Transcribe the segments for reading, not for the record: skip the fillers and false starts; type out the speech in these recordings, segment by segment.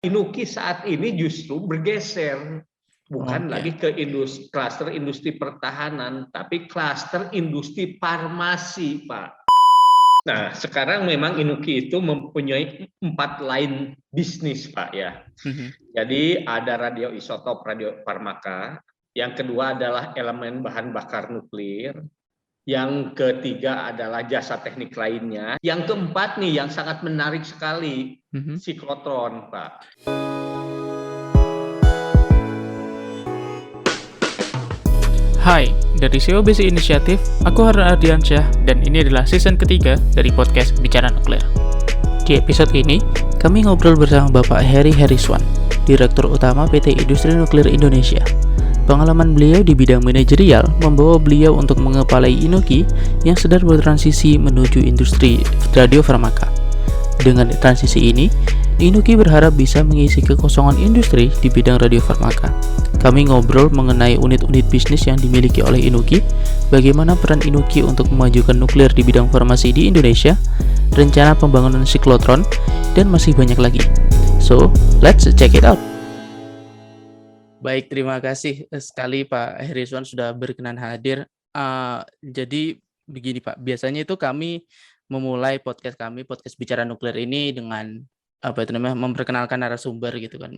Inuki saat ini justru bergeser, bukan lagi ke klaster industri pertahanan, tapi klaster industri farmasi, Pak. Nah, sekarang memang Inuki itu mempunyai 4 line bisnis, Pak ya. Jadi ada radioisotop, radiofarmaka. Yang kedua adalah elemen bahan bakar nuklir. Yang ketiga adalah jasa teknik lainnya. Yang keempat nih yang sangat menarik sekali, siklotron, Pak. Hai, dari SEO Basic Initiative, aku Harun Ardiansyah dan ini adalah season ketiga dari podcast Bicara Nuklir. Di episode ini, kami ngobrol bersama Bapak Heri Heriswan, Direktur Utama PT Industri Nuklir Indonesia. Pengalaman beliau di bidang manajerial membawa beliau untuk mengepalai Inuki yang sedang bertransisi menuju industri radiofarmaka. Dengan transisi ini, Inuki berharap bisa mengisi kekosongan industri di bidang radiofarmaka. Kami ngobrol mengenai unit-unit bisnis yang dimiliki oleh Inuki, bagaimana peran Inuki untuk memajukan nuklir di bidang farmasi di Indonesia, rencana pembangunan siklotron, dan masih banyak lagi. So, let's check it out. Baik, terima kasih sekali Pak Heriswan sudah berkenan hadir. Jadi begini Pak, biasanya itu kami memulai podcast Bicara Nuklir ini dengan memperkenalkan narasumber gitu kan,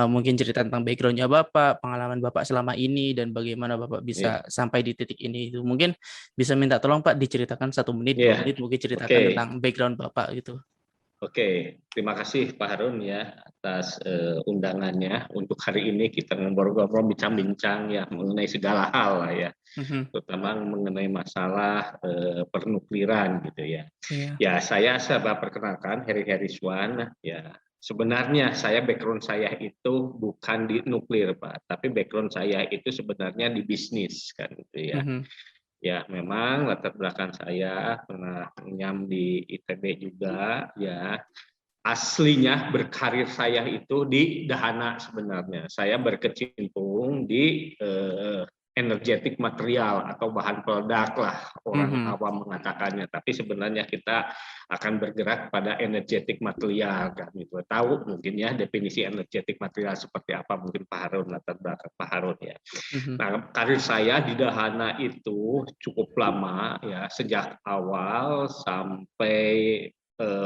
mungkin cerita tentang backgroundnya Bapak, pengalaman Bapak selama ini dan bagaimana Bapak bisa sampai di titik ini. Itu mungkin bisa minta tolong Pak diceritakan 1 menit, 2 menit mungkin ceritakan tentang background Bapak gitu. Oke, terima kasih Pak Harun ya atas undangannya untuk hari ini kita ngobrol-ngobrol, bincang-bincang ya mengenai segala hal lah ya, terutama mengenai masalah pernukliran gitu ya. Ya, saya perkenalkan Heri Heriswan ya. Sebenarnya background saya itu bukan di nuklir Pak, tapi background saya itu sebenarnya di bisnis kan gitu ya. Ya, memang latar belakang saya pernah nyam di ITB juga, ya. Aslinya berkarir saya itu di dahana sebenarnya. Saya berkecimpung di energetik material atau bahan peledak lah orang awam mengatakannya. Tapi sebenarnya kita akan bergerak pada energetik material kan gitu. Tahu mungkin ya definisi energetik material seperti apa mungkin Pak Harun, latar belakang Pak Harun ya. Nah, karir saya di dahana itu cukup lama ya, sejak awal sampai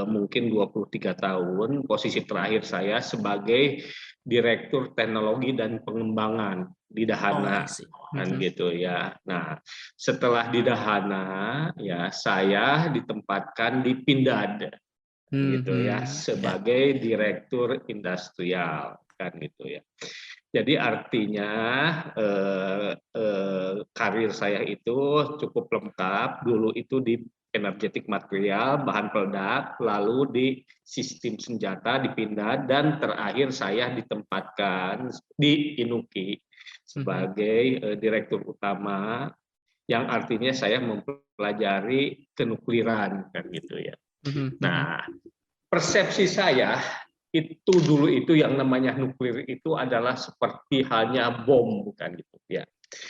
mungkin 23 tahun. Posisi terakhir saya sebagai Direktur Teknologi dan Pengembangan di dahana kan gitu ya. Nah, setelah di dahana ya saya ditempatkan di Pindad gitu ya sebagai Direktur Industrial kan gitu ya. Jadi artinya karir saya itu cukup lengkap. Dulu itu di energetik material, bahan peledak, lalu di sistem senjata di Pindad, dan terakhir saya ditempatkan di Inuki sebagai Direktur Utama, yang artinya saya mempelajari kenukliran kan gitu ya. Nah, persepsi saya itu dulu itu yang namanya nuklir itu adalah seperti halnya bom bukan gitu ya.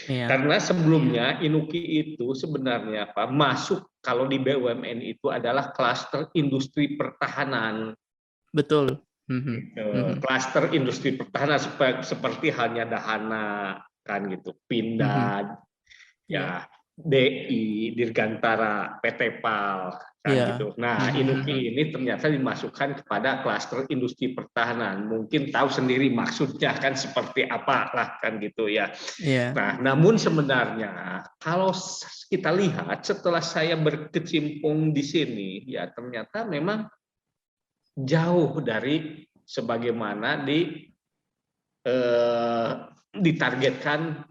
Karena sebelumnya Inuki itu sebenarnya masuk kalau di BUMN itu adalah klaster industri pertahanan. Betul. Klaster industri pertahanan seperti halnya dahana kan gitu, Pindad, ya DI, Dirgantara, PT PAL kan gitu. Nah, Inuki ini ternyata dimasukkan kepada klaster industri pertahanan. Mungkin tahu sendiri maksudnya kan seperti apa lah kan gitu ya. Nah, namun sebenarnya kalau kita lihat setelah saya berkecimpung di sini ya ternyata memang jauh dari sebagaimana ditargetkan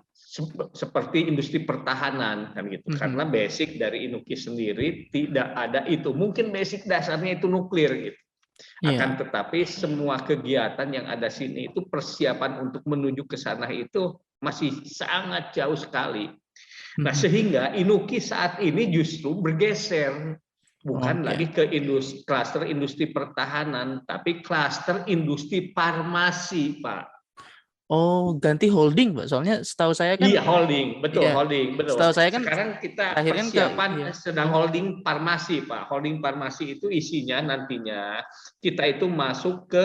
seperti industri pertahanan kan gitu. Karena basic dari Inuki sendiri tidak ada itu. Mungkin basic dasarnya itu nuklir gitu. Akan tetapi semua kegiatan yang ada sini itu persiapan untuk menuju ke sana itu masih sangat jauh sekali. Nah, sehingga Inuki saat ini justru bergeser bukan lagi ke klaster industri pertahanan, tapi klaster industri farmasi, Pak. Oh, ganti holding, Pak. Soalnya setahu saya kan holding, betul, holding, betul. Setahu saya kan sekarang kita persiapan sedang holding farmasi, Pak. Holding farmasi itu isinya nantinya kita itu masuk ke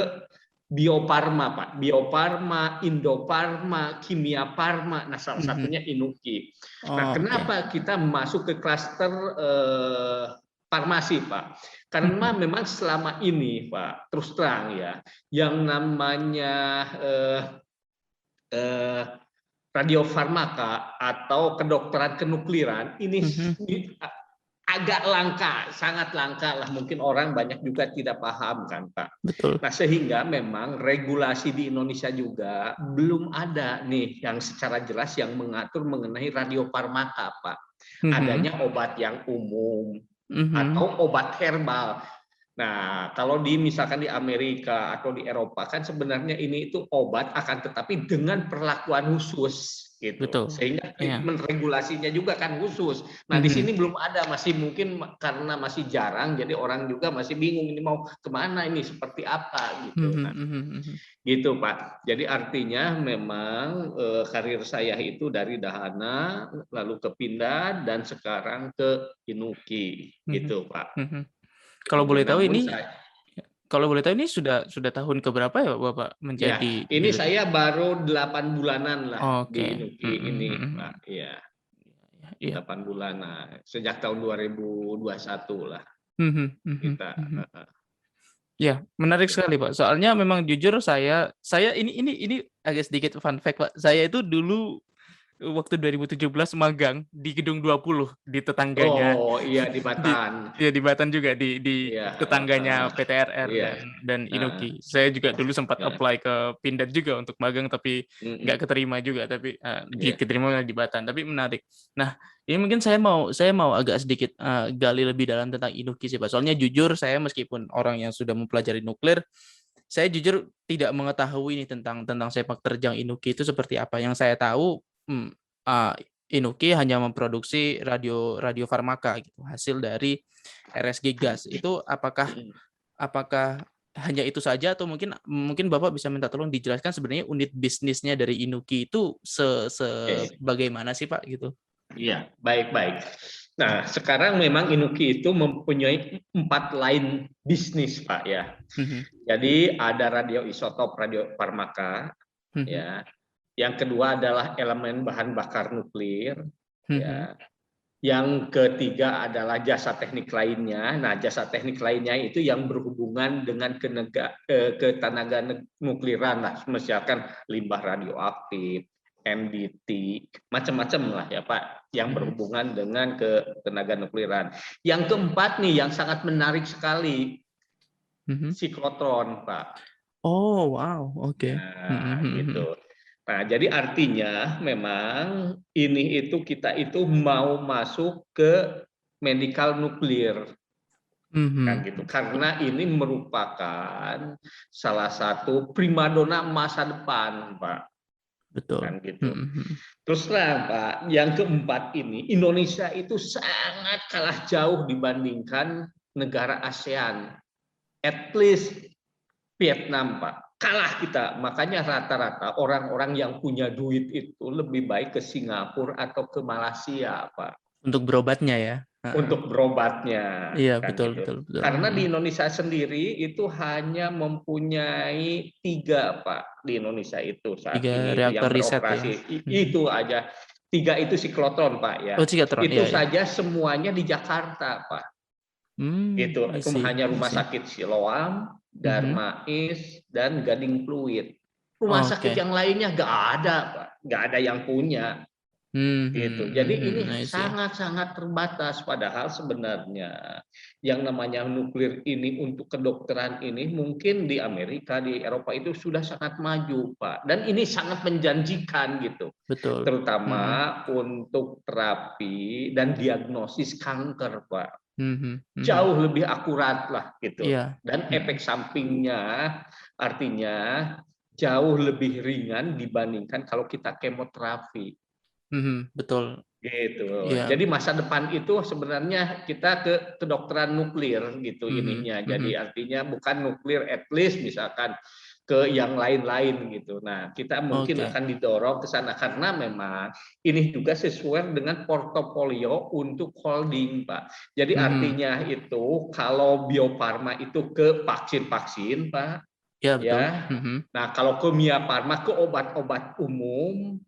Bio Farma, Pak. Bio Farma, Indo Farma, Kimia Farma. Nah, salah satunya Inuki. Nah, kenapa kita masuk ke klaster farmasi, Pak? Karena memang selama ini, Pak, terus terang ya, yang namanya radiofarmaka atau kedokteran kenukliran ini agak langka, sangat langka lah. Mungkin orang banyak juga tidak paham kan, Pak. Betul. Nah, sehingga memang regulasi di Indonesia juga belum ada nih yang secara jelas yang mengatur mengenai radiofarmaka, Pak. Adanya obat yang umum atau obat herbal. Nah, kalau misalkan di Amerika atau di Eropa kan sebenarnya ini itu obat akan tetapi dengan perlakuan khusus gitu. Betul. Sehingga treatment regulasinya juga kan khusus. Nah, di sini belum ada, masih mungkin karena masih jarang jadi orang juga masih bingung ini mau kemana, ini seperti apa gitu. Nah, gitu, Pak. Jadi artinya memang karir saya itu dari Dahana lalu ke Pindad dan sekarang ke Inuki gitu, Pak. Kalau boleh tahu ini sudah tahun keberapa ya Bapak menjadi? Ya, ini saya baru 8 bulanan lah di Inuki ini, Pak. Iya. 8 bulanan sejak tahun 2021 lah. Kita. Ya, menarik sekali, Pak. Soalnya memang jujur saya ini agak sedikit fun fact, Pak. Saya itu dulu waktu 2017 magang di Gedung 20 di tetangganya. Oh iya, di Batan. Di Batan juga di tetangganya PTRR dan Inuki. Saya juga dulu sempat apply ke Pindad juga untuk magang tapi nggak keterima juga, tapi diterima di Batan. Tapi menarik. Nah, ini mungkin saya mau agak sedikit gali lebih dalam tentang Inuki sih, Pak. Soalnya jujur saya meskipun orang yang sudah mempelajari nuklir, saya jujur tidak mengetahui nih tentang sepak terjang Inuki itu seperti apa. Yang saya tahu Inuki hanya memproduksi radiofarmaka gitu, hasil dari RSG gas. Itu apakah hanya itu saja atau mungkin Bapak bisa minta tolong dijelaskan sebenarnya unit bisnisnya dari Inuki itu bagaimana sih, Pak, gitu? Iya, baik. Nah, sekarang memang Inuki itu mempunyai 4 line bisnis, Pak, ya. Jadi ada radioisotop radiofarmaka, ya. Yang kedua adalah elemen bahan bakar nuklir, ya. Yang ketiga adalah jasa teknik lainnya. Nah, jasa teknik lainnya itu yang berhubungan dengan ketenaga nukliran lah, misalkan limbah radioaktif, MDT, macam-macam lah ya, Pak, yang berhubungan dengan ketenaga nukliran. Yang keempat nih yang sangat menarik sekali, siklotron, Pak. Oh, wow, oke. Nah, gitu. Nah, jadi artinya memang kita itu mau masuk ke medical nuklir. Kan gitu. Karena ini merupakan salah satu primadona masa depan, Pak. Betul. Kan gitu. Terus terang, Pak, yang keempat ini Indonesia itu sangat kalah jauh dibandingkan negara ASEAN. At least Vietnam, Pak. Kalah kita, makanya rata-rata orang-orang yang punya duit itu lebih baik ke Singapura atau ke Malaysia, Pak. Untuk berobatnya ya? Untuk berobatnya. Iya, kan betul, gitu. betul. Karena di Indonesia sendiri itu hanya mempunyai 3, Pak. Di Indonesia itu saat 3 ini reaktor yang riset beroperasi. ya? Itu aja. 3 itu siklotron, Pak, ya. Oh, siklotron. Itu iya. saja semuanya di Jakarta, Pak. Itu hanya rumah sakit Siloam, Darmais, dan Gading Fluid. Rumah sakit yang lainnya nggak ada, Pak. Nggak ada yang punya. Gitu. Jadi ini sangat-sangat terbatas. Padahal sebenarnya yang namanya nuklir ini untuk kedokteran ini mungkin di Amerika, di Eropa itu sudah sangat maju, Pak. Dan ini sangat menjanjikan gitu. Betul. Terutama untuk terapi dan diagnosis kanker, Pak. Jauh lebih akurat lah gitu. Dan efek sampingnya artinya jauh lebih ringan dibandingkan kalau kita kemoterapi. Betul. Gitu. Jadi masa depan itu sebenarnya kita ke kedokteran nuklir gitu ininya. Jadi artinya bukan nuklir at least misalkan ke yang lain-lain gitu. Nah, kita mungkin akan didorong ke sana karena memang ini juga sesuai dengan portofolio untuk holding, Pak. Jadi artinya itu kalau Bio Farma itu ke vaksin-vaksin, Pak. Ya, betul. ya. Nah, kalau ke Kimia Farma ke obat-obat umum,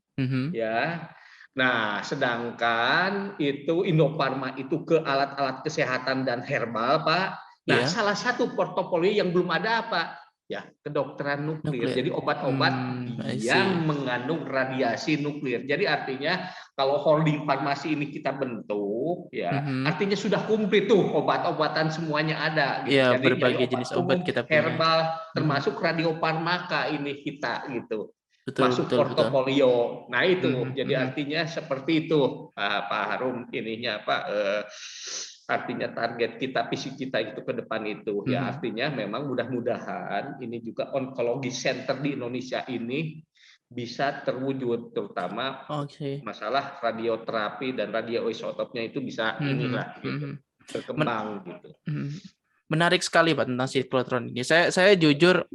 ya. Nah, sedangkan itu Indofarma itu ke alat-alat kesehatan dan herbal, Pak. Nah, Iya, salah satu portofolio yang belum ada, Pak, ya kedokteran nuklir. nuklir. Jadi obat-obat I yang see. mengandung radiasi nuklir. Jadi artinya kalau holding farmasi ini kita bentuk, ya artinya sudah komplit tuh obat-obatan semuanya ada gitu. Ya, Jadi dari berbagai obat jenis obat umum, kita punya. herbal, termasuk radiofarmaka ini kita gitu Betul, masuk betul, betul. portofolio. Nah itu jadi artinya seperti itu Pak Harum ininya Pak. Artinya target kita, visi kita itu ke depan itu ya artinya memang mudah-mudahan ini juga onkologi center di Indonesia ini bisa terwujud, terutama masalah radioterapi dan radioisotopnya itu bisa inilah gitu berkembang gitu. Menarik sekali Pak tentang siklotron ini. Saya jujur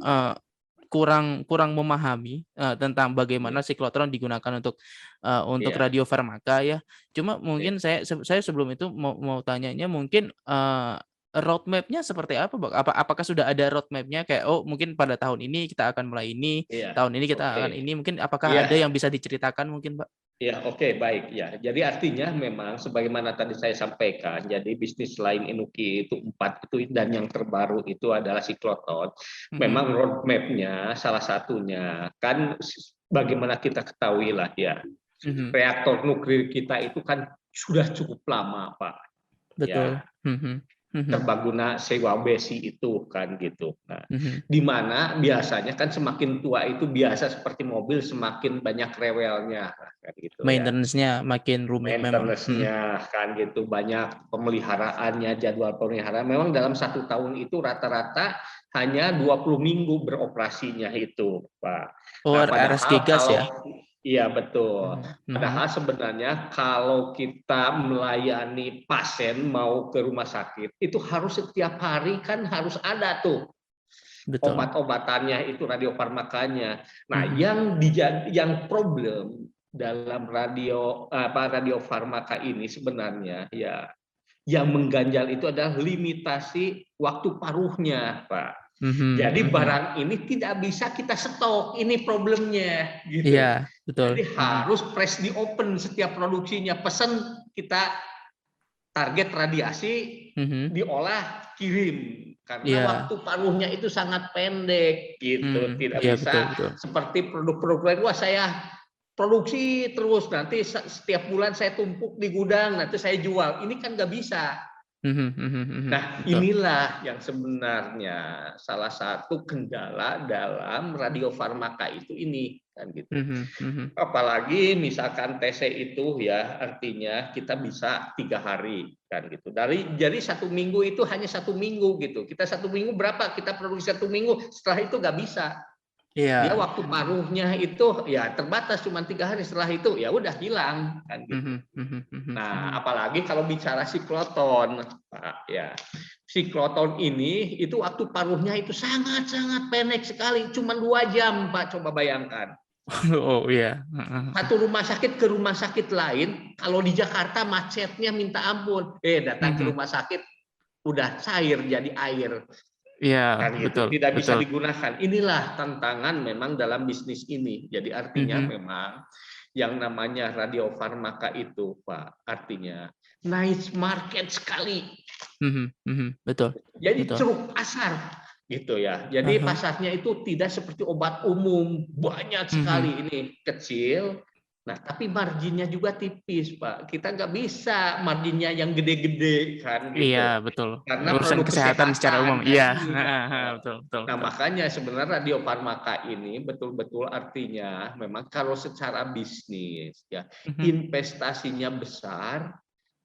kurang memahami tentang bagaimana siklotron digunakan untuk radiofarmaka ya. Cuma mungkin saya sebelum itu mau tanyanya mungkin roadmap-nya seperti apa, Pak? Apakah sudah ada roadmap-nya kayak mungkin pada tahun ini kita akan mulai ini, tahun ini kita akan ini, mungkin apakah ada yang bisa diceritakan mungkin, Pak? Ya, oke, baik ya. Jadi artinya memang sebagaimana tadi saya sampaikan, jadi bisnis lain Inuki itu 4 itu dan yang terbaru itu adalah siklotron. Memang roadmap-nya salah satunya kan bagaimana kita ketahui lah ya. Reaktor nuklir kita itu kan sudah cukup lama, Pak. Betul. Ya. Terbaguna sewa besi itu kan gitu. Nah, di mana biasanya kan semakin tua itu biasa seperti mobil semakin banyak rewelnya kan gitu. Maintenance-nya makin rumit memang. Maintenance-nya kan gitu, banyak pemeliharaannya, jadwal pemeliharaan. Memang dalam 1 tahun itu rata-rata hanya 20 minggu beroperasinya itu, Pak. Nah, RSG gas ya. Iya betul. Padahal sebenarnya kalau kita melayani pasien mau ke rumah sakit itu harus setiap hari kan harus ada tuh obat-obatannya itu radiofarmakanya. Nah, yang problem dalam radiofarmaka ini sebenarnya ya yang mengganjal itu adalah limitasi waktu paruhnya, Pak. Jadi barang ini tidak bisa kita stok, ini problemnya gitu. Iya, betul. Jadi harus press di open setiap produksinya, pesan kita target radiasi diolah kirim karena waktu paruhnya itu sangat pendek gitu. Tidak bisa seperti produk-produk lain, wah saya produksi terus nanti setiap bulan saya tumpuk di gudang nanti saya jual. Ini kan nggak bisa. Nah, inilah yang sebenarnya salah satu kendala dalam radiofarmaka itu ini kan gitu. Apalagi misalkan TC itu ya artinya kita bisa 3 hari kan gitu. Jadi 1 minggu itu hanya 1 minggu gitu. Kita 1 minggu berapa? Kita produksi 1 minggu, setelah itu nggak bisa. Dia waktu paruhnya itu ya terbatas cuma 3 hari, setelah itu ya udah hilang kan gitu. Nah, apalagi kalau bicara siklotron, Pak ya. Siklotron ini itu waktu paruhnya itu sangat-sangat pendek sekali, cuma 2 jam, Pak, coba bayangkan. Oh iya. Satu rumah sakit ke rumah sakit lain, kalau di Jakarta macetnya minta ampun. Datang ke rumah sakit udah cair jadi air. Iya, kan gitu. Tidak bisa digunakan. Inilah tantangan memang dalam bisnis ini. Jadi artinya memang yang namanya radiofarmaka itu, Pak, artinya niche market sekali. Betul. Jadi ceruk pasar gitu ya. Jadi pasarnya itu tidak seperti obat umum, banyak sekali ini kecil. Nah, tapi marginnya juga tipis, Pak. Kita nggak bisa marginnya yang gede-gede kan gitu. Iya, betul. Karena urusan kesehatan secara umum. Iya, betul. Nah, makanya sebenarnya radiofarmaka ini betul-betul artinya memang kalau secara bisnis ya investasinya besar,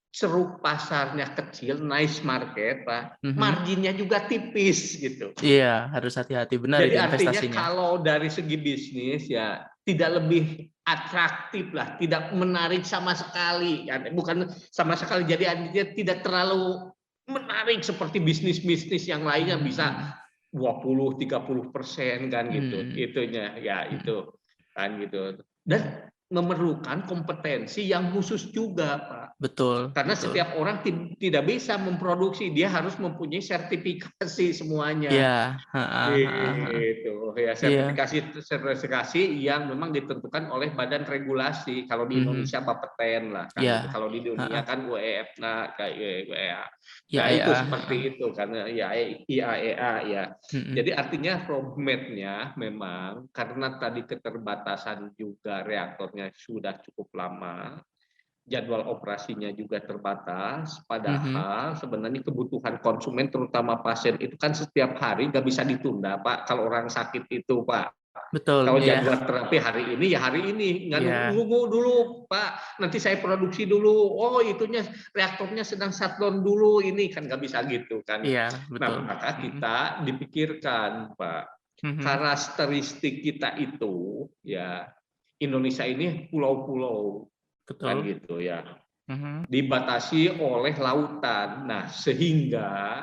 ceruk pasarnya kecil, niche market, Pak. Marginnya juga tipis gitu. Iya, harus hati-hati benar jadi itu investasinya. Jadi artinya kalau dari segi bisnis ya tidak lebih atraktif lah, tidak menarik sama sekali, ya, bukan sama sekali. Jadi artinya tidak terlalu menarik seperti bisnis-bisnis yang lainnya bisa 20-30% kan gitu, itunya ya itu kan gitu. Dan memerlukan kompetensi yang khusus juga, Pak. Betul. Karena betul. setiap orang tidak bisa memproduksi, dia harus mempunyai sertifikasi semuanya. Ya, Gitu ya, iya, sertifikasi yang memang ditentukan oleh badan regulasi. Kalau di mhm, Indonesia Bapeten lah kan gitu. ya, Kalau di dunia heeh, kan UEF, nah kayak UEA. ya, Nah ya, itu heeh, seperti itu karena ya IAEA ya. mhm, Jadi artinya roadmap-nya memang karena tadi keterbatasan juga reaktornya sudah cukup lama, jadwal operasinya juga terbatas, mhm, padahal sebenarnya kebutuhan konsumen terutama pasien itu kan setiap hari nggak bisa ditunda, Pak. Kalau orang sakit itu, Pak. betul, Kalau iya, jadwal terapi hari ini ya hari ini, nggak iya, nunggu dulu, Pak. Nanti saya produksi dulu. Oh, itunya reaktornya sedang shutdown dulu. Ini kan nggak bisa gitu kan. iya, Nah, betul, maka mhm, kita dipikirkan, Pak, mhm, karakteristik kita itu ya Indonesia ini pulau-pulau kan betul, gitu ya, mhm, dibatasi oleh lautan. Nah, sehingga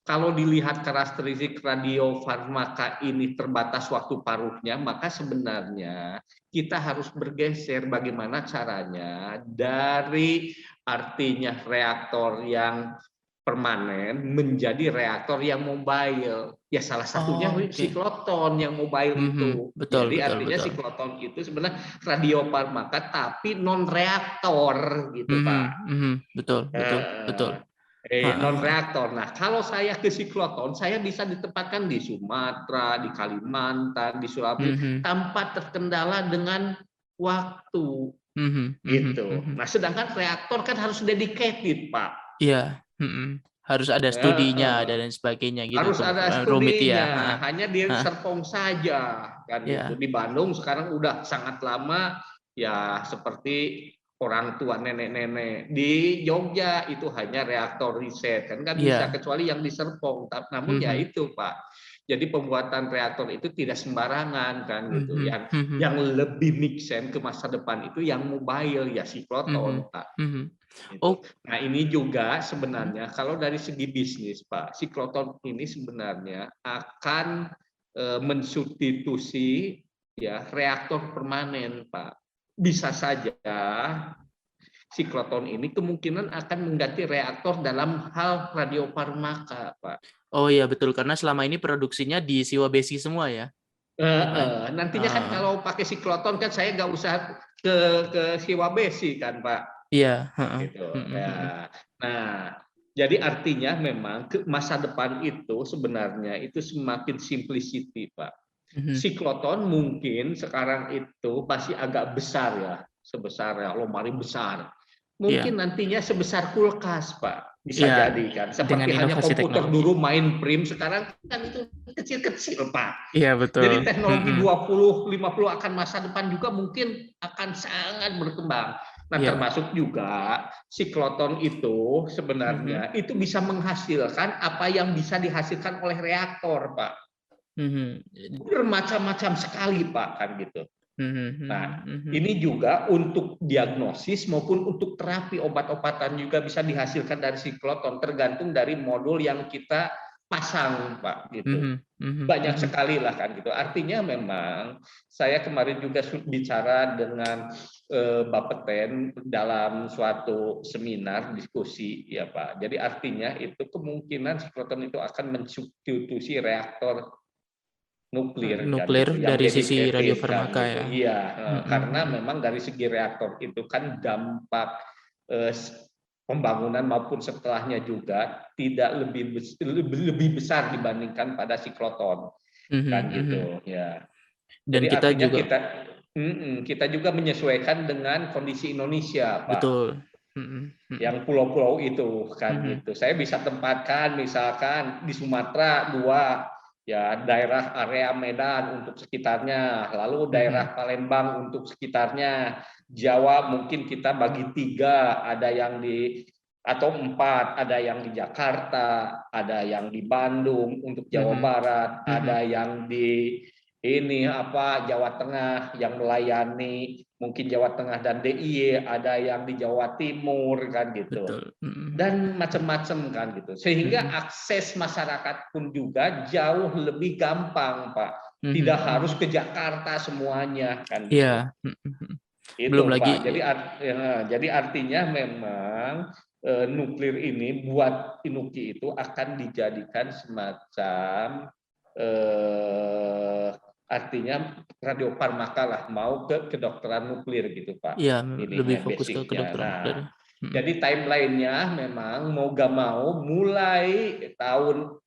kalau dilihat karakteristik radiofarmaka ini terbatas waktu paruhnya, maka sebenarnya kita harus bergeser bagaimana caranya dari artinya reaktor yang permanen menjadi reaktor yang mobile. Ya salah satunya oh, oke, sikloton yang mobile mhm, itu. betul, Jadi betul, artinya betul, sikloton itu sebenarnya radiofarmaka tapi non reaktor gitu, mhm, Pak. mhm, betul, betul, betul, heeh, Non heeh, reaktor. Nah, kalau saya ke sikloton, saya bisa ditempatkan di Sumatera, di Kalimantan, di Sulawesi mhm, tanpa terkendala dengan waktu mhm, mhm, gitu. mhm, Nah, sedangkan reaktor kan harus dedicated, Pak. iya, mhm, harus ada studinya Heeh. dan lain sebagainya gitu Harus tuh, ada rumit ya, studinya, heeh, hanya di heeh, Serpong saja kan gitu. iya, Di Bandung sekarang udah sangat lama ya seperti orang tua nenek-nenek. Di Jogja itu hanya reaktor riset kan nggak bisa iya, kecuali yang di Serpong. Namun ya mhm, itu Pak. Jadi pembuatan reaktor itu tidak sembarangan kan gitu. mhm, mhm, Yang lebih make sense ke masa depan itu yang mobile ya mhm, sikloton Pak. mhm. Gitu. Oh, Nah ini juga mhm, sebenarnya kalau dari segi bisnis Pak, sikloton ini sebenarnya akan mensubstitusi ya reaktor permanen Pak. Bisa saja sikloton ini kemungkinan akan mengganti reaktor dalam hal radiofarmaka Pak. oh iya betul, karena selama ini produksinya di Siwa Besi semua ya, ya kan? Nantinya kan Heeh, kalau pakai sikloton kan saya nggak usah ke Siwa Besi kan Pak. iya, heeh, Gitu mhm, mhm, ya. Nah, jadi artinya memang ke masa depan itu sebenarnya itu semakin simplicity, Pak. mhm, Sikloton mungkin sekarang itu masih agak besar ya, sebesar ya lemari besar. iya, Mungkin nantinya sebesar kulkas, Pak. Bisa iya, jadi kan. dengan Seperti hanya inovasi komputer teknologi. dulu main print, sekarang kan itu kecil-kecil, Pak. Iya betul, Jadi teknologi mhm, 20, 50 akan masa depan juga mungkin akan sangat berkembang. Nah, iya, termasuk juga sikloton itu mhm, sebenarnya itu bisa menghasilkan apa yang bisa dihasilkan oleh reaktor, Pak. mhm, Bermacam-macam sekali, Pak, kan gitu. mhm, Nah, mhm, mhm, ini juga untuk diagnosis maupun untuk terapi obat-obatan juga bisa dihasilkan dari sikloton tergantung dari modul yang kita pasang, Pak, gitu. mhm, mhm, Banyak mhm, sekali lah kan gitu. Artinya memang saya kemarin juga bicara dengan Bapeten dalam suatu seminar diskusi ya Pak. Jadi artinya itu kemungkinan sikloton itu akan mensubstitusi reaktor nuklir kan nuklir gitu, yang dari sisi dedicated kan radiofarmaka gitu. ya, Iya, mhm, karena mhm, memang dari segi reaktor itu kan dampak eh, pembangunan maupun setelahnya juga tidak lebih besar dibandingkan pada sikloton mhm, kan mhm, gitu ya. dan Jadi kita artinya juga kita juga menyesuaikan dengan kondisi Indonesia, Pak. betul, mhm, mhm, Yang pulau-pulau itu kan mhm, gitu. Saya bisa tempatkan misalkan di Sumatera 2 ya daerah area Medan untuk sekitarnya, lalu mhm, daerah Palembang untuk sekitarnya, Jawa mungkin kita bagi 3, ada yang di atau 4, ada yang di Jakarta, ada yang di Bandung untuk Jawa mhm, Barat, mhm, ada yang di ini apa Jawa Tengah yang melayani mungkin Jawa Tengah dan DIY, ada yang di Jawa Timur kan gitu. betul, mhm, Dan macam-macam kan gitu. Sehingga mhm, akses masyarakat pun juga jauh lebih gampang, Pak. mhm, Tidak harus mhm, ke Jakarta semuanya kan gitu. iya, mhm, mhm. Itu Belum lagi Pak. Jadi artinya memang nuklir ini buat Inuki itu akan dijadikan semacam artinya radiofarmaka lah, mau ke kedokteran nuklir gitu Pak. ya lebih Ininya fokus ke basicnya. kedokteran Nah, nuklir. jadi timelinenya memang mau gak mau mulai tahun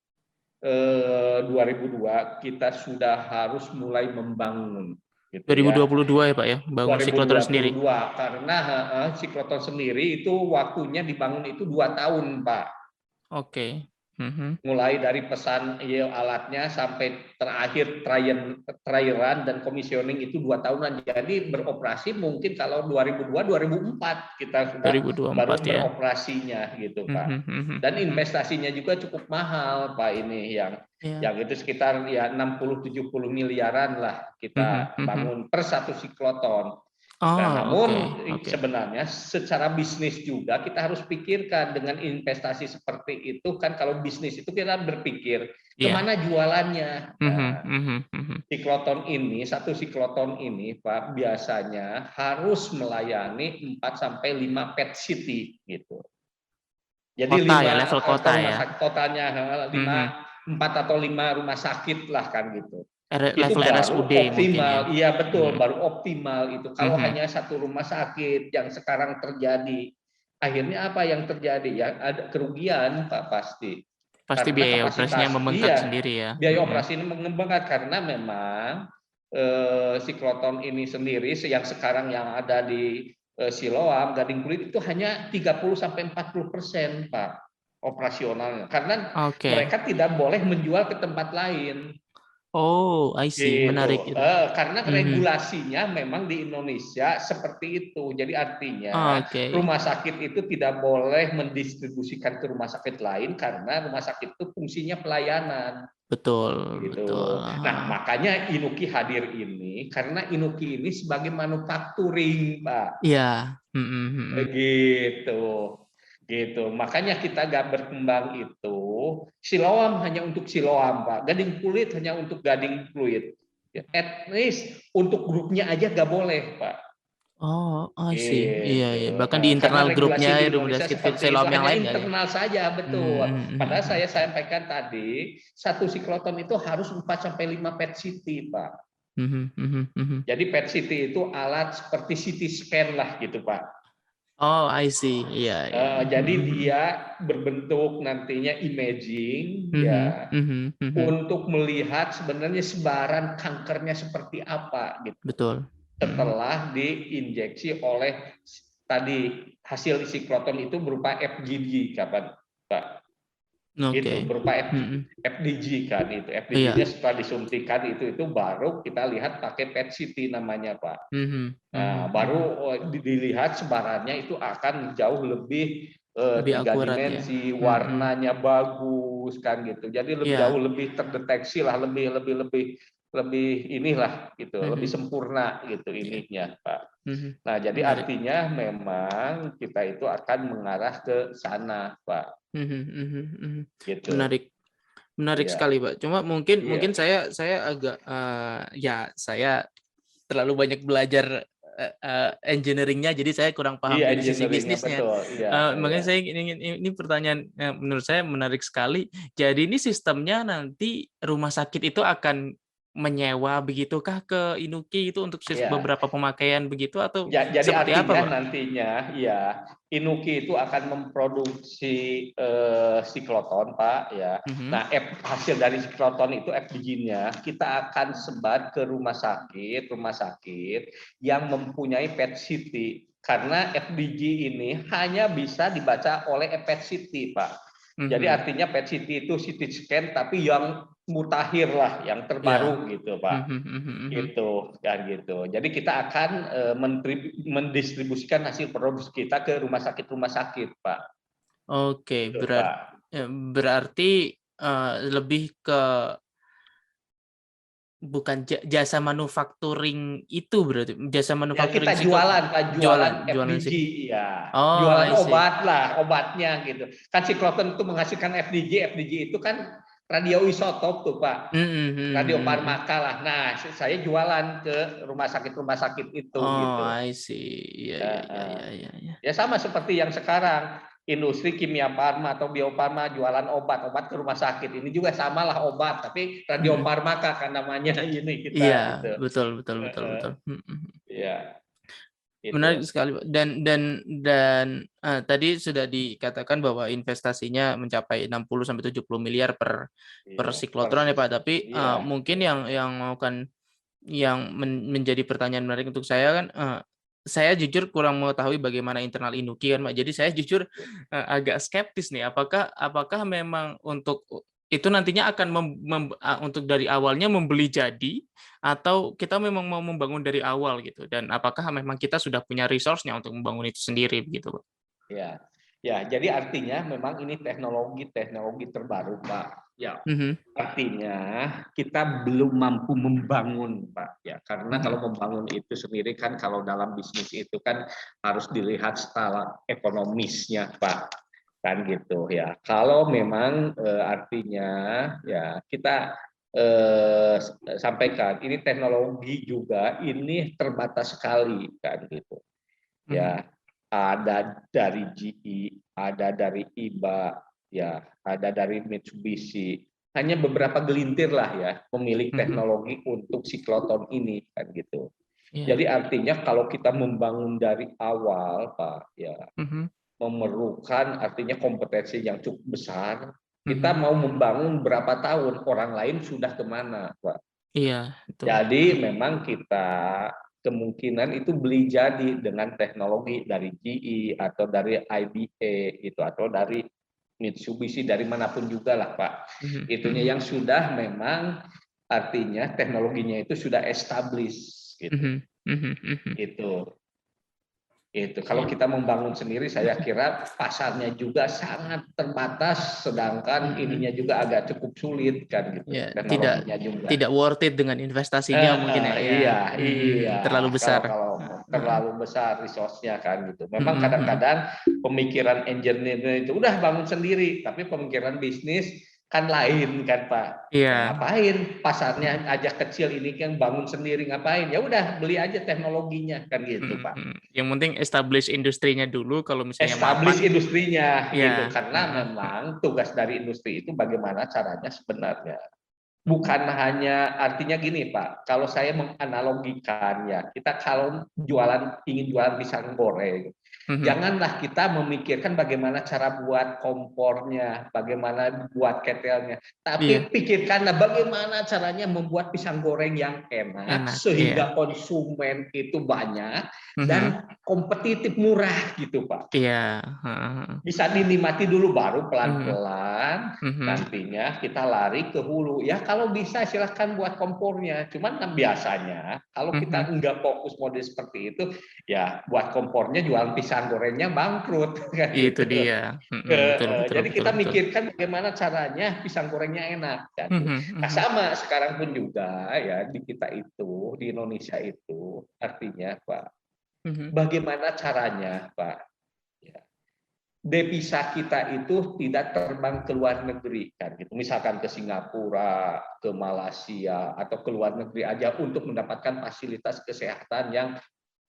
2002 kita sudah harus mulai membangun gitu ya. 2022 ya Pak ya, bangun sikloton sendiri. 2022 karena sikloton sendiri itu waktunya dibangun itu 2 tahun Pak. Oke. Mulai dari pesan alatnya sampai terakhir trairan dan commissioning itu 2 tahunan. Jadi beroperasi mungkin kalau 2002 2004 kita sudah 2024 baru ya. beroperasinya gitu Pak. Dan investasinya juga cukup mahal Pak, ini yang itu sekitar ya 60-70 miliaran lah kita bangun per satu sikloton. Nah, namun sebenarnya secara bisnis juga kita harus pikirkan dengan investasi seperti itu kan, kalau bisnis itu kita berpikir kemana jualannya. Satu sikloton ini Pak biasanya harus melayani 4-5 PET city gitu. Jadi kota ya, level kota ya. Totalnya 4 atau 5 rumah sakit lah kan gitu. Level itu baru RSUD optimal, mungkin ya. Iya betul, baru optimal itu. Kalau hanya satu rumah sakit yang sekarang terjadi, akhirnya apa yang terjadi ya? Ada kerugian Pak pasti. Pasti biaya operasinya membengkak sendiri ya. Biaya operasi ini membengkak karena memang sikloton ini sendiri yang sekarang yang ada di Siloam, Gading Pluit itu hanya 30-40% Pak operasionalnya, karena mereka tidak boleh menjual ke tempat lain. Oh, I see. Gitu. Menarik. Karena regulasinya memang di Indonesia seperti itu. Jadi artinya rumah sakit itu tidak boleh mendistribusikan ke rumah sakit lain karena rumah sakit itu fungsinya pelayanan. Betul. Gitu. Betul. Nah, makanya Inuki hadir ini karena Inuki ini sebagai manufacturing, Pak. Iya. Gitu. Makanya kita gak berkembang itu. Siloam hanya untuk Siloam, Pak. Gading Pluit hanya untuk Gading Pluit. At least untuk grupnya aja gak boleh, Pak. Oh, I see. Gitu. Iya. Bahkan di internal grupnya di Indonesia seperti Siloam yang lain internal saja, betul. Padahal saya sampaikan tadi, satu sikloton itu harus 4-5 PET CT, Pak. Jadi PET CT itu alat seperti CT scan lah gitu, Pak. Oh, I see. Iya. Jadi dia berbentuk nantinya imaging ya untuk melihat sebenarnya sebaran kankernya seperti apa gitu. Betul. Setelah diinjeksi oleh tadi hasil sikloton itu berupa FGD kapan Pak? Itu berupa FDG kan itu. FDG-nya setelah disuntikan itu baru kita lihat pakai PET CT namanya Pak. Nah, baru dilihat sebarannya itu akan jauh lebih 3 dimensi, warnanya bagus kan gitu. Jadi jauh lebih terdeteksi lah, lebih inilah gitu, lebih sempurna gitu ininya Pak. Nah, jadi artinya memang kita itu akan mengarah ke sana Pak. Gitu. Menarik sekali Pak. Cuma mungkin saya agak saya terlalu banyak belajar engineeringnya, jadi saya kurang paham dari sisi bisnisnya. Makanya saya ini pertanyaan menurut saya menarik sekali. Jadi ini sistemnya nanti rumah sakit itu akan menyewa begitukah ke Inuki itu untuk beberapa pemakaian begitu atau jadi seperti artinya apa Pak? Nantinya ya Inuki itu akan memproduksi sikloton Pak ya. Nah hasil dari sikloton itu FDG-nya kita akan sebar ke rumah sakit yang mempunyai PET CT karena FDG ini hanya bisa dibaca oleh PET CT Pak. Jadi artinya PET CT itu CT scan tapi yang mutakhir lah, yang terbaru gitu Pak. Gitu kan gitu. Jadi kita akan mendistribusikan hasil produksi kita ke rumah sakit Pak. Oke, gitu, berarti lebih ke bukan jasa manufacturing itu berarti jasa manufacturing ya, kita jualan FDG ya. Jualan obatnya gitu. Kan sikloton itu menghasilkan FDG itu kan radioisotop tuh Pak, radiofarmaka Mhm. lah. Nah, saya jualan ke rumah sakit itu Oh, gitu. I see. Iya. Ya sama seperti yang sekarang industri kimia farma atau bio farma jualan obat ke rumah sakit. Ini juga samalah obat, tapi Mhm. radiofarmaka kan namanya ini Iya, kita gitu. betul. Iya, Menarik itu. sekali, Pak. Tadi sudah dikatakan bahwa investasinya mencapai 60 sampai 70 miliar per Iya, siklotron ya, persis. Pak. Tapi Iya, mungkin iya. menjadi pertanyaan menarik untuk saya kan, saya jujur kurang mengetahui bagaimana internal Inuki kan, Pak. Jadi saya jujur agak skeptis nih, apakah memang untuk itu nantinya akan untuk dari awalnya membeli jadi, atau kita memang mau membangun dari awal gitu, dan apakah memang kita sudah punya resource-nya untuk membangun itu sendiri begitu, Pak? Ya, ya. Jadi artinya memang ini teknologi terbaru, Pak. Ya, Mhm, artinya kita belum mampu membangun, Pak. Ya, karena mhm, kalau membangun itu sendiri kan kalau dalam bisnis itu kan harus dilihat skala ekonomisnya, Pak. Kan gitu ya. Kalau memang artinya ya kita sampaikan ini teknologi juga ini terbatas sekali kan gitu. mhm, Ya, ada dari GE, ada dari IBA, ya, ada dari Mitsubishi. Hanya beberapa gelintir lah ya pemilik mhm, teknologi untuk sikloton ini kan gitu. iya, Jadi artinya kalau kita membangun dari awal, Pak, ya mhm, memerlukan artinya kompetensi yang cukup besar. Kita mhm, mau membangun berapa tahun, orang lain sudah kemana, Pak. iya, betul, Jadi memang kita kemungkinan itu beli jadi dengan teknologi dari GE atau dari IBA gitu atau dari Mitsubishi dari manapun juga lah Pak. mhm, Itunya mhm, yang sudah memang artinya teknologinya itu sudah established gitu. mhm, mhm, mhm, Itu. Itu kalau iya, kita membangun sendiri saya kira pasarnya juga sangat terbatas sedangkan ininya mhm. juga agak cukup sulit kan gitu Ya, tidak teknologinya juga. tidak worth it dengan investasinya mungkin ya, ya, Iya, iya. terlalu Kalau besar. kalau Heeh, terlalu besar resource-nya kan gitu. Memang mhm, mhm. kadang-kadang pemikiran engineer itu udah bangun sendiri, tapi pemikiran bisnis kan lain kan Pak. Ya Iya, ngapain pasarnya aja kecil ini kan bangun sendiri ngapain? Ya udah beli aja teknologinya kan gitu Pak. Yang penting establish industrinya dulu, kalau misalnya Establish mapan, industrinya gitu ya, karena memang tugas dari industri itu bagaimana caranya sebenarnya. Bukan hanya artinya gini Pak, kalau saya menganalogikan ya, kita kalau ingin jualan pisang goreng, mhm, janganlah kita memikirkan bagaimana cara buat kompornya, bagaimana buat ketelnya, tapi iya, pikirkanlah bagaimana caranya membuat pisang goreng yang enak enak, iya, sehingga konsumen itu banyak mhm, dan kompetitif murah gitu Pak. iya, heeh heeh, Bisa dinikmati dulu baru mhm, pelan-pelan mhm, nantinya kita lari ke hulu. Ya kalau bisa silahkan buat kompornya. Cuman kan biasanya kalau kita mhm, enggak fokus mode seperti itu, ya buat kompornya jualan pisang gorengnya bangkrut kan itu gitu. dia, betul Jadi kita betul, mikirkan bagaimana caranya pisang gorengnya enak kan. mhm Nah, mhm, sama sekarang pun juga ya di kita itu di Indonesia itu artinya Pak, mhm, bagaimana caranya Pak? Ya, devisa kita itu tidak terbang ke luar negeri kan gitu. Misalkan ke Singapura, ke Malaysia atau ke luar negeri aja untuk mendapatkan fasilitas kesehatan yang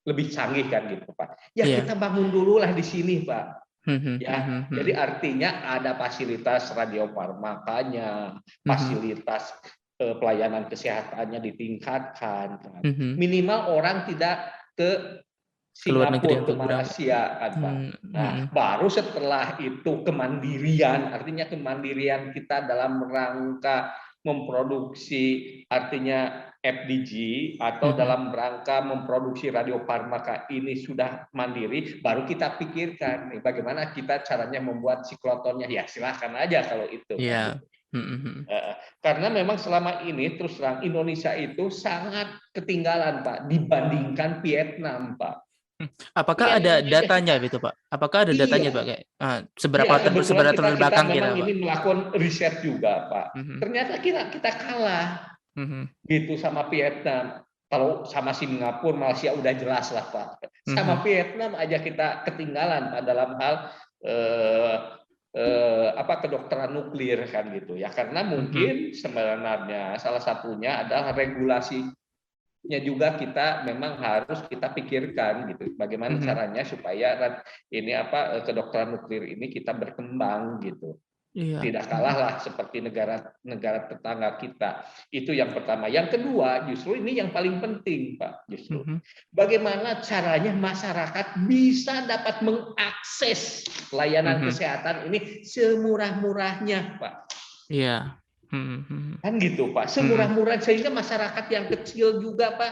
lebih canggih kan gitu Pak. Ya iya, kita bangun dulu lah di sini Pak. mhm Ya, mhm jadi mhm, artinya ada fasilitas radiofarmakanya, mhm, fasilitas pelayanan kesehatannya ditingkatkan kan. mhm, Minimal orang tidak ke ke luar negeri Singapura, ke untuk berobat, Malaysia kan Pak. Nah, mhm, baru setelah itu kemandirian, artinya kemandirian kita dalam rangka memproduksi artinya FDG atau mhm. dalam rangka memproduksi radiofarmaka ini sudah mandiri, baru kita pikirkan nih, bagaimana kita caranya membuat siklotonnya. Ya silahkan aja kalau itu kan Iya, gitu. mhm mhm. Karena memang selama ini terus terang Indonesia itu sangat ketinggalan Pak dibandingkan Vietnam Pak. Apakah ada Vietnam aja datanya gitu, Pak? Apakah ada datanya, Pak, iya, kayak, iya kebetulan seberapa kita terbelakang kita, memang Pak? ini melakukan riset juga Pak. Mhm Ternyata kita kalah mhm gitu sama Vietnam. Kalau sama Singapura, Malaysia udah jelas lah Pak. Sama mhm Vietnam aja kita ketinggalan Pak dalam hal eh, kedokteran nuklir kan gitu ya, karena Mhm. mungkin sebenarnya salah satunya adalah regulasinya juga kita memang harus kita pikirkan gitu, bagaimana Mhm. caranya supaya kedokteran nuklir ini kita berkembang gitu. Iya. Tidak kalah Mhm. lah seperti negara-negara tetangga kita. Itu yang pertama. Yang kedua, justru ini yang paling penting, Pak, justru. Mhm. Bagaimana caranya masyarakat bisa dapat mengakses layanan Mhm. kesehatan ini semurah-murahnya, Pak. Iya. Mhm. Mhm. Kan gitu, Pak. Mhm. Semurah-murah sehingga masyarakat yang kecil juga, Pak,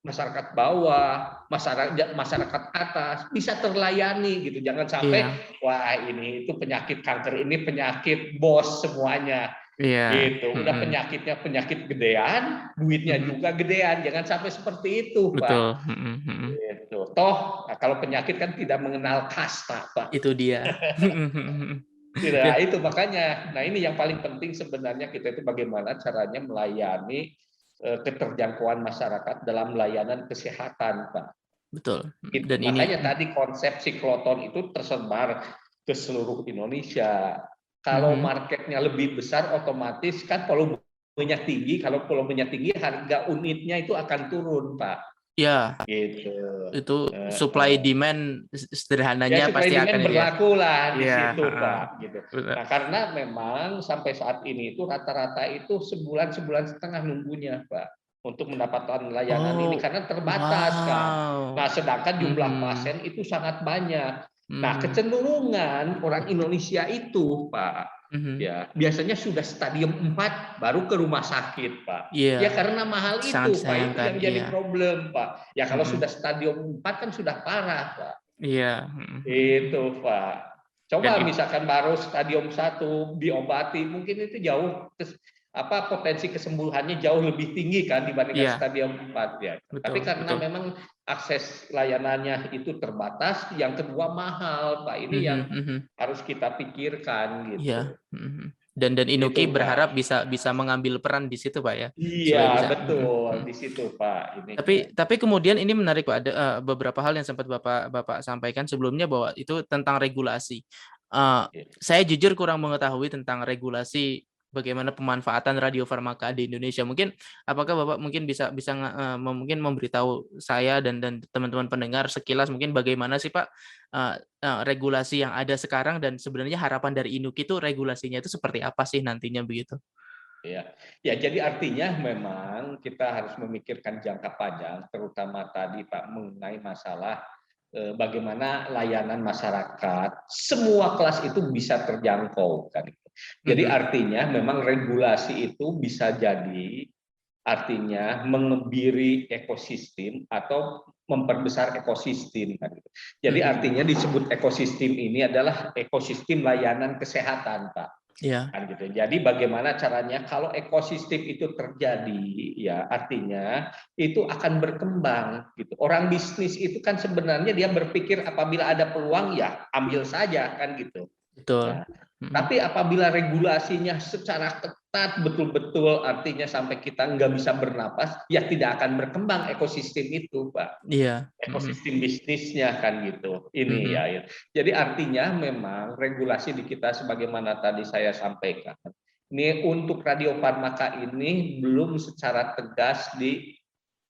masyarakat bawah, masyarakat masyarakat atas bisa terlayani gitu. Jangan sampai Iya. wah ini itu penyakit kanker ini penyakit bos semuanya Iya. gitu. Udah Mhm. penyakitnya penyakit gedean, duitnya Mhm. juga gedean. Jangan sampai seperti itu, Pak. Betul. Mhm. Mhm. Gitu. Toh kalau penyakit kan tidak mengenal kasta, Pak. Itu dia. Mhm. Mhm. Dan Tidak, itu makanya. Nah, ini yang paling penting sebenarnya kita itu bagaimana caranya melayani keterjangkauan masyarakat dalam layanan kesehatan, Pak. betul. Itu Dan ini makanya tadi konsep sikloton itu tersebar ke seluruh Indonesia. Kalau mhm. marketnya lebih besar, otomatis kan volumenya tinggi. Kalau volumenya tinggi, harga unitnya itu akan turun, Pak. Ya, Gitu. itu supply demand Ya sederhananya supply pasti akan demand itu ya. berlaku lah di Iya, situ, heeh. Pak. Gitu. Bener. Nah, karena memang sampai saat ini itu rata-rata itu sebulan setengah nunggunya, Pak, untuk mendapatkan layanan ini Oh, karena terbatas kan. Nah, wow. sedangkan jumlah Mhm. pasien itu sangat banyak. Nah, Mhm. kecenderungan orang Indonesia itu, Pak, Mhm. ya biasanya sudah stadium 4 baru ke rumah sakit, Pak. Ya Iya, karena mahal sangat itu, Pak. Itu disayangkan, yang iya. jadi problem, Pak. Ya kalau Mhm. sudah stadium 4 kan sudah parah, Pak. Iya, mhm. Mhm. Itu, Pak. Dan Coba misalkan baru stadium 1 diobati, mungkin itu jauh potensi kesembuhannya jauh lebih tinggi kan dibandingkan iya, stadium 4 ya. Tapi betul, karena betul. memang akses layanannya itu terbatas, yang kedua mahal, Pak. Ini yang Mhm. Mhm. harus kita pikirkan Iya, gitu. mhm. Dan Itu, Inuki berharap Pak. bisa bisa mengambil peran di situ, Pak, ya? Iya, Supaya bisa mhm. betul Mhm. di situ, Pak, ininya. Tapi kemudian ini menarik, Pak, ada, beberapa hal yang sempat Bapak Bapak sampaikan sebelumnya bahwa itu tentang regulasi. Saya jujur kurang mengetahui tentang regulasi bagaimana pemanfaatan radiofarmaka di Indonesia. Mungkin apakah Bapak mungkin bisa bisa mungkin memberitahu saya dan teman-teman pendengar sekilas mungkin bagaimana sih, Pak, eee eee, regulasi yang ada sekarang dan sebenarnya harapan dari Inuki itu regulasinya itu seperti apa sih nantinya begitu? Ya, ya jadi artinya memang kita harus memikirkan jangka panjang, terutama tadi Pak mengenai masalah bagaimana layanan masyarakat semua kelas itu bisa terjangkau kan. Jadi Mhm. artinya memang regulasi itu bisa jadi artinya mengebiri ekosistem atau memperbesar ekosistem kan. Jadi Mhm. artinya disebut ekosistem ini adalah ekosistem layanan kesehatan, Pak. Iya. Kan gitu. Jadi bagaimana caranya kalau ekosistem itu terjadi, ya artinya itu akan berkembang gitu. Orang bisnis itu kan sebenarnya dia berpikir apabila ada peluang ya ambil saja kan gitu. Betul. Ya. Mhm. Tapi apabila regulasinya secara ketat betul-betul artinya sampai kita nggak bisa bernapas, ya tidak akan berkembang ekosistem itu, Pak. Iya. Mhm. Ekosistem bisnisnya kan gitu. Ini ya, Mhm. ya. Jadi artinya memang regulasi di kita sebagaimana tadi saya sampaikan. Ini untuk radiofarmaka ini belum secara tegas di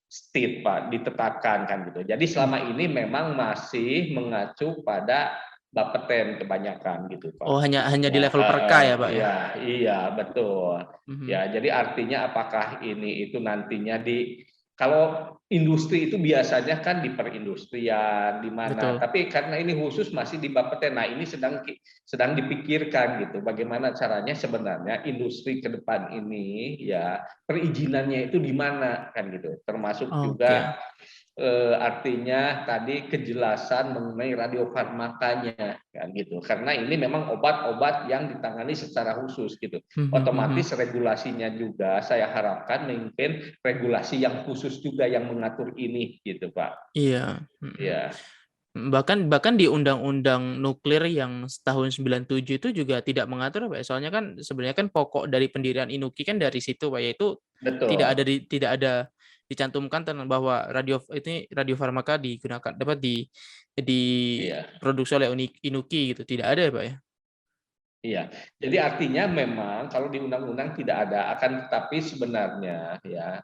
state Pak, ditetapkan kan gitu. Jadi Mhm. selama ini memang masih mengacu pada Bapeten kebanyakan gitu Oh, Pak. hanya di Ya, level perka ya, Pak, ya? iya, iya betul. Mhm. Ya, jadi artinya apakah ini itu nantinya kalau industri itu biasanya kan di perindustrian di mana, Betul. tapi karena ini khusus masih di Bapeten. Nah, ini sedang dipikirkan gitu. Bagaimana caranya sebenarnya industri ke depan ini ya perizinannya itu di mana kan gitu. Termasuk Oke. juga artinya tadi kejelasan mengenai radiofarmakanya kan gitu. Karena ini memang obat-obat yang ditangani secara khusus gitu. Mhm. Mhm. Otomatis regulasinya juga saya harapkan mungkin regulasi yang khusus juga yang mengatur ini gitu, Pak. Iya. Mhm. Ya, Bahkan bahkan di undang-undang nuklir yang tahun 97 itu juga tidak mengatur, Pak, ya. Soalnya kan sebenarnya kan pokok dari pendirian Inuki kan dari situ, Pak, yaitu betul. tidak ada dicantumkan tentang bahwa radiofarmaka digunakan dapat Iya. diproduksi oleh Inuki gitu, tidak ada ya, Pak, ya? Iya. Jadi artinya memang kalau di undang-undang tidak ada, akan tetapi sebenarnya ya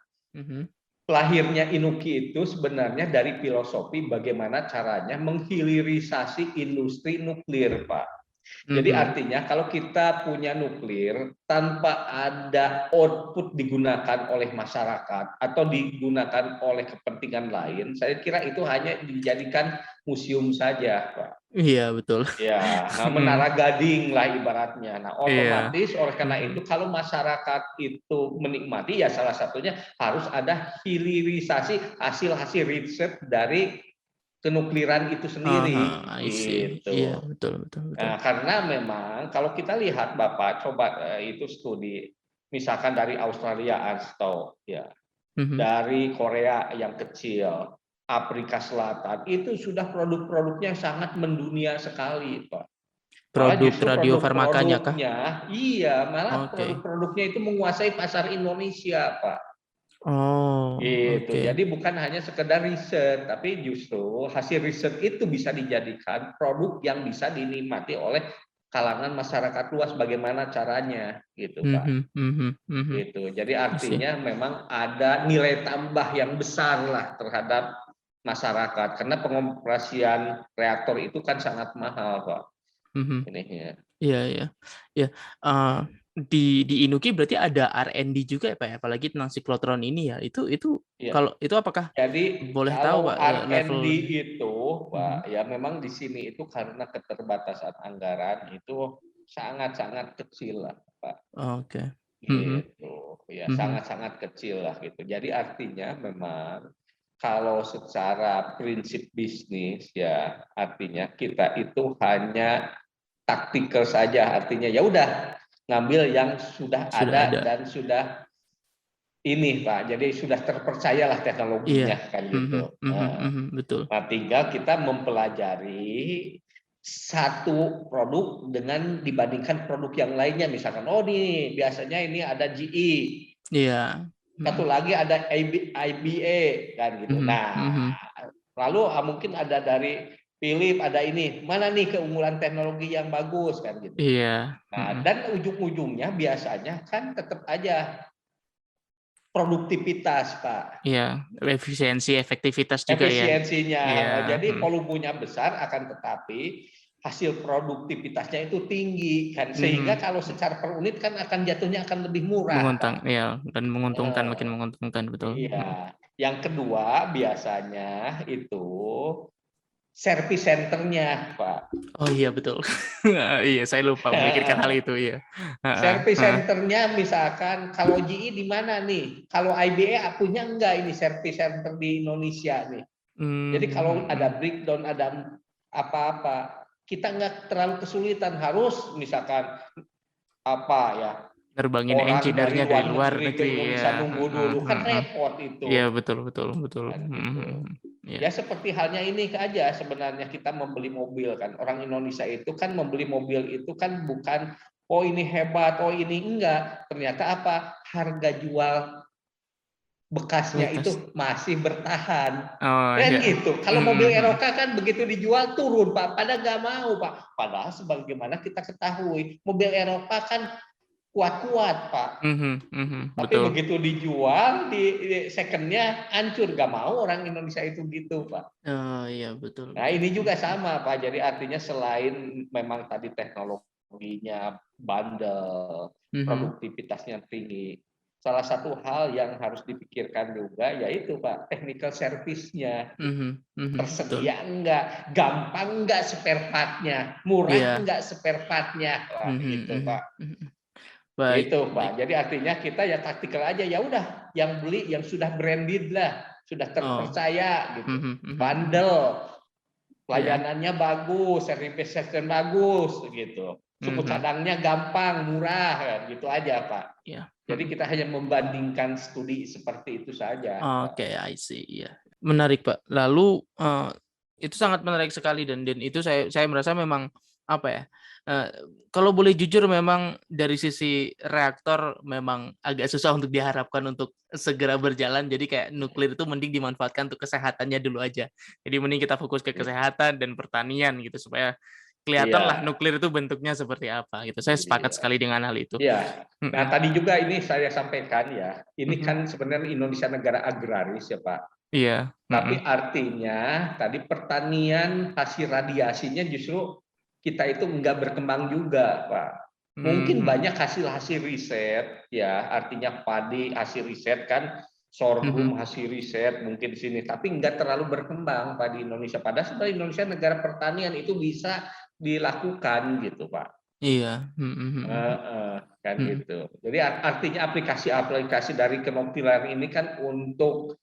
lahirnya Inuki itu sebenarnya dari filosofi bagaimana caranya menghilirisasi industri nuklir, Pak. Jadi artinya kalau kita punya nuklir tanpa ada output digunakan oleh masyarakat atau digunakan oleh kepentingan lain, saya kira itu hanya dijadikan museum saja, Pak. Iya, betul. Ya, menara gading lah ibaratnya. Nah, Iya. otomatis oleh karena itu kalau masyarakat itu menikmati, ya salah satunya harus ada hilirisasi hasil-hasil riset dari kenukliran itu sendiri, I see. Iya, gitu. betul, betul, betul. Nah, karena memang kalau kita lihat Bapak coba itu studi, misalkan dari Australia atau ya dari Korea yang kecil, Afrika Selatan, itu sudah produk-produknya sangat mendunia sekali, Pak. Malah Produk justru radiofarmakanya kah? produk-produknya, iya, malah Oke. produk-produknya itu menguasai pasar Indonesia, Pak. Oh, Gitu. oke. Jadi bukan hanya sekedar riset, tapi justru hasil riset itu bisa dijadikan produk yang bisa dinikmati oleh kalangan masyarakat luas. Bagaimana caranya, gitu, Pak. Gitu. Jadi I see. artinya memang ada nilai tambah yang besar lah terhadap masyarakat karena pengoperasian reaktor itu kan sangat mahal, Pak. Ini ya. Iya, iya. Ya, di Inuki berarti ada R&D juga ya, Pak, ya? Apalagi tentang siklotron ini ya. Itu Iya. kalau itu apakah Jadi boleh tahu, kalau Pak, R&D level. itu, Pak, ya memang di sini itu karena keterbatasan anggaran itu sangat-sangat kecil lah, Pak. Oke. Gitu. Ya sangat-sangat kecil lah gitu. Jadi artinya memang kalau secara prinsip bisnis ya artinya kita itu hanya taktikal saja, artinya ya udah ngambil yang sudah Sudah ada ada. dan sudah ini Pak, jadi sudah terpercayalah teknologinya Iya. kan gitu. Betul. Nah, tinggal kita mempelajari satu produk dengan dibandingkan produk yang lainnya, misalkan oh nih biasanya ini ada GE, Iya. satu lagi ada IBA kan gitu. Nah, lalu mungkin ada dari Philip, ada ini, mana nih keunggulan teknologi yang bagus kan gitu. Iya. Nah, dan ujung-ujungnya biasanya kan tetap aja produktivitas, Pak. Iya, efisiensi, efektivitas juga ya. Efisiensinya. Iya. Jadi volumenya besar akan tetapi hasil produktivitasnya itu tinggi kan, sehingga kalau secara per unit kan akan jatuhnya akan lebih murah, Pak. Ya, dan menguntungkan, makin menguntungkan, betul. Iya. Yang kedua biasanya itu service centernya, Pak. Oh iya, betul. Iya, saya lupa memikirkan hal itu, iya. Service centernya misalkan kalau GE di mana nih? Kalau IBA punya enggak ini service center di Indonesia nih? Jadi kalau ada breakdown, ada apa-apa, kita nggak terlalu kesulitan, harus misalkan apa ya, nerbangin orang dari engineer-nya dari luar luar negeri ke negeri Indonesia ya. nunggu dulu kan repot itu. Iya, betul. Kan gitu. Ya. Ya seperti halnya ini aja sebenarnya, kita membeli mobil kan, orang Indonesia itu kan membeli mobil itu kan bukan oh ini hebat, oh ini enggak, ternyata apa, harga jual bekasnya itu masih bertahan. Oh Kan iya. gitu. Kalau mobil Eroka kan begitu dijual turun, Pak. Padahal nggak mau, Pak. Padahal sebagaimana kita ketahui, mobil Eropa kan kuat-kuat, Pak. Tapi Betul. begitu dijual di secondnya hancur, nggak mau orang Indonesia itu gitu, Pak. Oh iya, betul. Nah ini juga sama, Pak. Jadi artinya selain memang tadi teknologinya bandel, produktivitasnya tinggi, salah satu hal yang harus dipikirkan juga yaitu Pak, technical service-nya. Tersedia enggak, gampang enggak spare part-nya, murah enggak spare part-nya. Wah, gitu, Pak. Baik, Itu, Pak. Jadi artinya kita ya taktikal aja, ya udah yang beli yang sudah branded lah, sudah terpercaya gitu. Bandel, pelayanannya bagus, service system bagus gitu. Suku cadangnya gampang, murah, kan gitu aja, Pak. Ya. Jadi kita hanya membandingkan studi seperti itu saja. Oke, I see. Ya. Menarik, Pak. Lalu itu sangat menarik sekali, dan itu saya merasa memang apa ya? Kalau boleh jujur, memang dari sisi reaktor memang agak susah untuk diharapkan untuk segera berjalan. Jadi kayak nuklir itu mending dimanfaatkan untuk kesehatannya dulu aja. Jadi mending kita fokus ke kesehatan dan pertanian gitu, supaya kelihatan lah Iya, nuklir itu bentuknya seperti apa gitu. Saya sepakat iya, sekali dengan hal itu. iya. Nah, Mm-mm. tadi juga ini saya sampaikan ya, ini Mhm. kan sebenarnya Indonesia negara agraris ya Pak. Iya. Tapi Mm-mm. artinya tadi pertanian hasil radiasinya justru kita itu nggak berkembang juga, Pak. Mungkin Mhm. banyak hasil-hasil riset, ya, artinya padi hasil riset kan, Mhm. sorghum hasil riset mungkin di sini, tapi nggak terlalu berkembang Pak di Indonesia. Padahal sebenarnya Indonesia negara pertanian itu bisa dilakukan gitu, Pak. Iya. Mhm. Kan Mhm. gitu. Jadi artinya aplikasi-aplikasi dari kenukliran ini kan untuk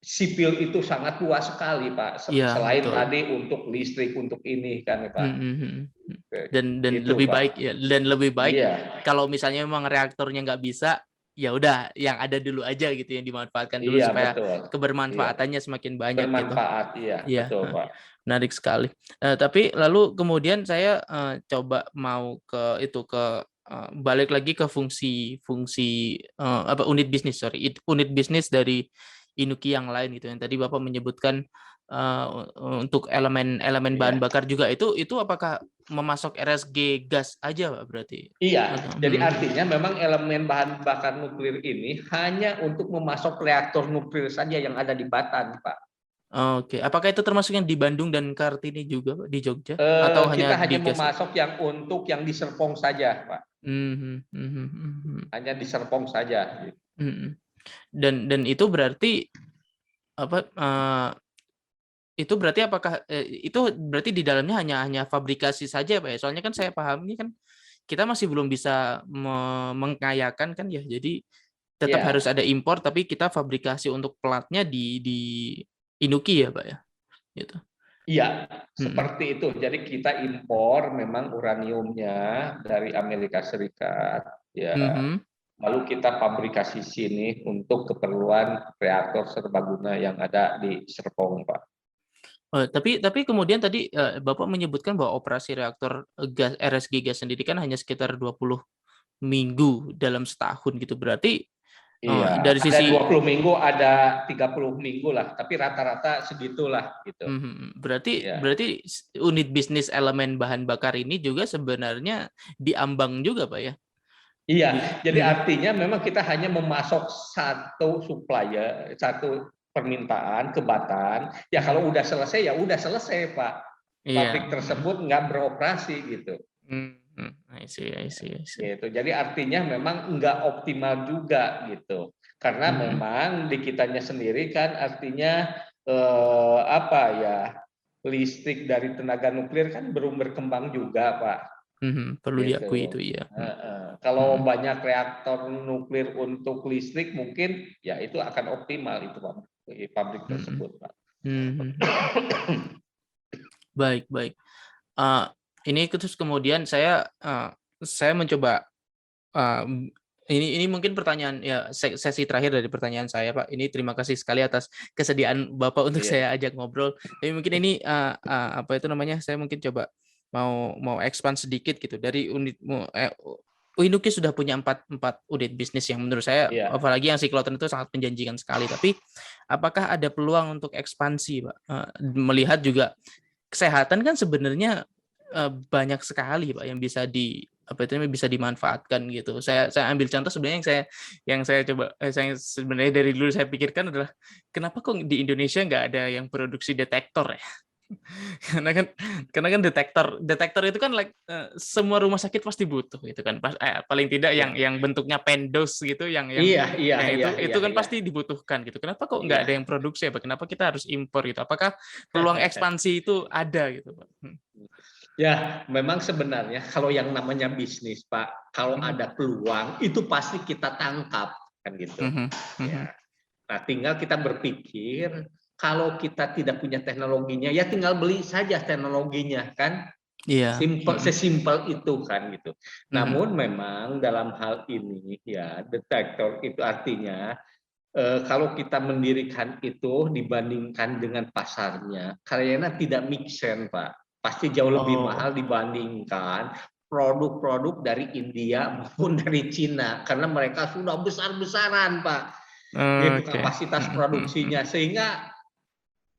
sipil itu sangat luas sekali, Pak. Iya, Selain betul. tadi untuk listrik, untuk ini kan, Pak. Mhm. Mhm. Oke, Dan itu, lebih Pak. baik ya, dan lebih baik Iya, kalau misalnya memang reaktornya nggak bisa, ya udah yang ada dulu aja gitu yang dimanfaatkan dulu iya supaya betul. Iya, kebermanfaatannya semakin banyak gitu. bermanfaat. Iya, Iya, betul, Pak. menarik sekali. Tapi lalu kemudian saya coba mau ke itu ke balik lagi ke fungsi apa unit bisnis, sorry, unit bisnis dari Inuki yang lain gitu yang tadi Bapak menyebutkan eh, untuk elemen bahan Iya. bakar juga itu apakah memasok RSG gas aja Pak berarti? Iya, Atau, jadi artinya memang elemen bahan bakar nuklir ini hanya untuk memasok reaktor nuklir saja yang ada di Batan, Pak. oke, apakah itu termasuk yang di Bandung dan Kartini juga Pak, di Jogja atau hanya Kita hanya di gas? memasok yang untuk yang di Serpong saja, Pak. Mhm. Mhm. Mhm. Hanya di Serpong saja. Mhm. Dan itu berarti apa? Itu berarti apakah itu berarti di dalamnya hanya fabrikasi saja, Pak ya? Soalnya kan saya pahami kan kita masih belum bisa mengayakan kan ya. Jadi tetap harus Iya, ada impor tapi kita fabrikasi untuk platnya di Inuki ya, Pak ya? Gitu. iya, Mhm. seperti itu. Jadi kita impor memang uraniumnya dari Amerika Serikat, ya. Mhm. Lalu kita fabrikasi sini untuk keperluan reaktor serbaguna yang ada di Serpong, Pak. Tapi kemudian tadi Bapak menyebutkan bahwa operasi reaktor gas RSG gas sendiri kan hanya sekitar 20 minggu dalam setahun gitu. Berarti Iya, dari ada sisi 20 minggu, ada 30 minggu lah, tapi rata-rata segitulah gitu. berarti Iya. berarti unit bisnis elemen bahan bakar ini juga sebenarnya diambang juga, Pak ya? Iya, Di jadi artinya memang kita hanya memasok satu supplier, satu permintaan ke Batan. Ya kalau mhm. udah selesai ya udah selesai, Pak. Iya, Pabrik tersebut nggak beroperasi gitu. I see, I see, I see. Gitu. Jadi artinya memang nggak optimal juga gitu. Karena Mhm. memang di kitanya sendiri kan artinya apa ya, listrik dari tenaga nuklir kan belum berkembang juga, Pak. Perlu diakui Gitu. itu, iya. Kalau Mhm. banyak reaktor nuklir untuk listrik mungkin ya itu akan optimal itu, Pak, pabrik Mhm. tersebut, Pak. Mhm. Baik, baik. Eee, ini terus kemudian saya mencoba, ini mungkin pertanyaan ya sesi terakhir dari pertanyaan saya, Pak. Ini terima kasih sekali atas kesediaan Bapak untuk Iya. saya ajak ngobrol. Tapi mungkin ini, apa itu namanya, saya mungkin coba mau expand sedikit gitu dari Inuki sudah punya empat unit bisnis yang menurut saya Iya. apalagi yang sikloton itu sangat menjanjikan sekali. Tapi apakah ada peluang untuk ekspansi, Pak? Melihat juga kesehatan kan sebenarnya banyak sekali Pak yang bisa apa itu namanya bisa dimanfaatkan gitu. Saya ambil contoh sebenarnya yang saya coba saya sebenarnya dari dulu saya pikirkan adalah kenapa kok di Indonesia nggak ada yang produksi detektor ya? Karena kan detektor itu kan semua rumah sakit pasti butuh gitu kan. Paling tidak yang Iya. bentuknya pendos gitu Iya, iya, yang iya, itu iya, kan iya. pasti dibutuhkan gitu. Kenapa kok nggak ada Iya. yang produksi ya Pak? Kenapa kita harus impor gitu? Apakah peluang ekspansi itu ada gitu Pak? Ya, memang sebenarnya kalau yang namanya bisnis, Pak, kalau Mhm. ada peluang itu pasti kita tangkap kan gitu. Mhm. Mhm. Ya. Nah, tinggal kita berpikir kalau kita tidak punya teknologinya, ya tinggal beli saja teknologinya kan. Iya. Simpel, Mhm. sesimpel itu kan gitu. Mhm. Namun memang dalam hal ini ya detektor itu artinya kalau kita mendirikan itu dibandingkan dengan pasarnya, kayaknya tidak make sense, Pak. Pasti jauh lebih Oh, mahal dibandingkan produk-produk dari India maupun dari Cina karena mereka sudah besar-besaran, Pak. Gitu oke. kapasitas Mhm. Mhm. produksinya sehingga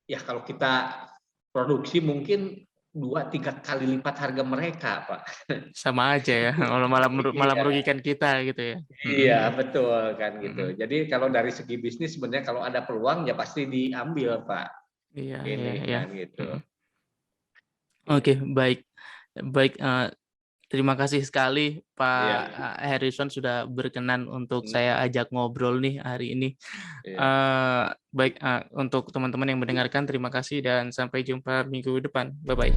ya kalau kita produksi mungkin 2-3 kali lipat harga mereka, Pak. Sama aja ya, malah Iya. merugikan kita gitu ya. Iya, betul kan gitu. Mhm. Jadi kalau dari segi bisnis sebenarnya kalau ada peluang ya pasti diambil, Pak. Iya iya Ini iya. kan gitu. Mhm. Oke, Gitu. baik. Baik, terima kasih sekali Pak Iya, Harrison sudah berkenan untuk saya mhm, ajak ngobrol nih hari ini. iya. Baik, untuk teman-teman yang mendengarkan terima kasih dan sampai jumpa minggu depan. Bye-bye.